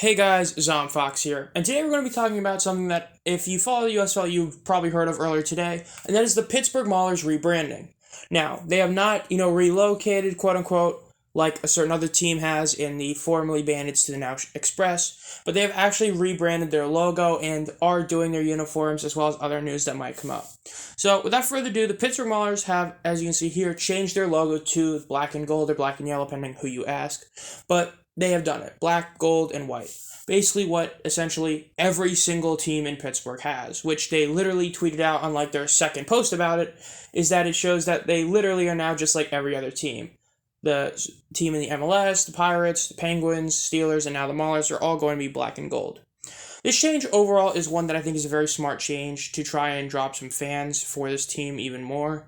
Hey guys, Fox here, and today we're going to be talking about something that, if you follow the USFL, you've probably heard of earlier today, and that is the Pittsburgh Maulers rebranding. Now, they have not, relocated, quote unquote, like a certain other team has in the formerly bandits to the now Express, but they have actually rebranded their logo and are doing their uniforms as well as other news that might come up. So, without further ado, the Pittsburgh Maulers have, as you can see here, changed their logo to black and gold or black and yellow, depending who you ask, but they have done it. Black, gold, and white. Basically what essentially every single team in Pittsburgh has, which they literally tweeted out on like their second post about it, is that it shows that they literally are now just like every other team. The team in the MLS, the Pirates, the Penguins, Steelers, and now the Maulers are all going to be black and gold. This change overall is one that I think is a very smart change to try and drop some fans for this team even more.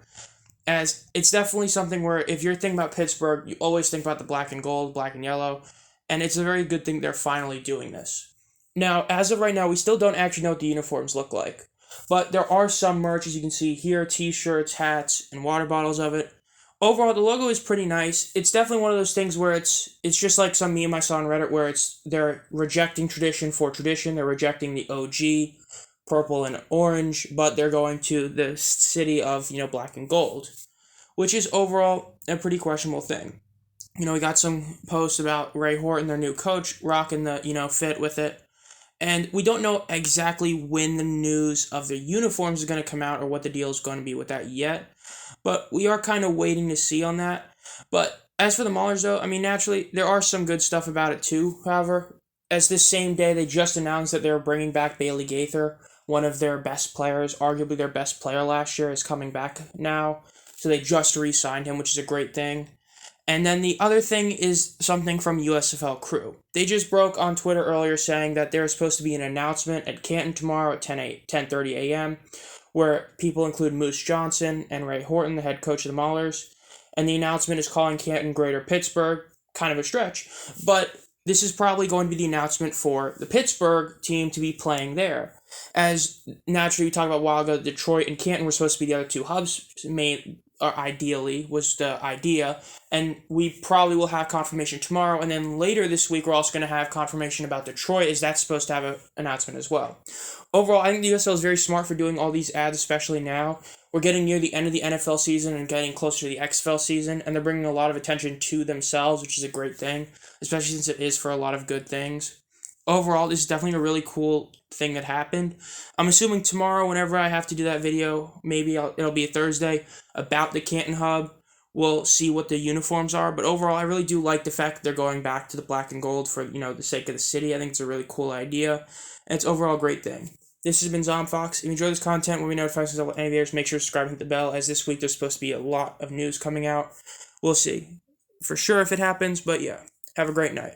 As it's definitely something where if you're thinking about Pittsburgh, you always think about the black and gold, black and yellow, and it's a very good thing they're finally doing this. Now, as of right now, we still don't actually know what the uniforms look like, but there are some merch, as you can see here, t-shirts, hats, and water bottles of it. Overall, the logo is pretty nice. It's definitely one of those things where it's just like some meme I saw on Reddit where they're rejecting tradition for tradition, they're rejecting the OG, purple and orange, but they're going to the city of, black and gold, which is overall a pretty questionable thing. We got some posts about Ray Horton, their new coach, rocking the, fit with it. And we don't know exactly when the news of the uniforms is going to come out or what the deal is going to be with that yet. But we are kind of waiting to see on that. But as for the Maulers, though, naturally, there are some good stuff about it, too. However, as this same day, they just announced that they're bringing back Bailey Gaither, one of their best players, arguably their best player last year, is coming back now. So they just re-signed him, which is a great thing. And then the other thing is something from USFL Crew. They just broke on Twitter earlier saying that there's supposed to be an announcement at Canton tomorrow at 10:30 a.m., where people include Moose Johnson and Ray Horton, the head coach of the Maulers. And the announcement is calling Canton Greater Pittsburgh, kind of a stretch. But this is probably going to be the announcement for the Pittsburgh team to be playing there. As naturally we talked about a while ago, Detroit and Canton were supposed to be the other two hubs, ideally was the idea, and we probably will have confirmation tomorrow, and then later this week we're also going to have confirmation about Detroit, as that's supposed to have an announcement as well. Overall, I think the USL is very smart for doing all these ads, especially now. We're getting near the end of the NFL season and getting closer to the XFL season, and they're bringing a lot of attention to themselves, which is a great thing, especially since it is for a lot of good things. Overall, this is definitely a really cool thing that happened. I'm assuming tomorrow, whenever I have to do that video, maybe it'll be a Thursday, about the Canton Hub, we'll see what the uniforms are. But overall, I really do like the fact that they're going back to the black and gold for, the sake of the city. I think it's a really cool idea, and it's overall a great thing. This has been Fox. If you enjoy this content, when we notify yourself about any videos, make sure to subscribe and hit the bell, as this week there's supposed to be a lot of news coming out. We'll see for sure if it happens, but yeah, have a great night.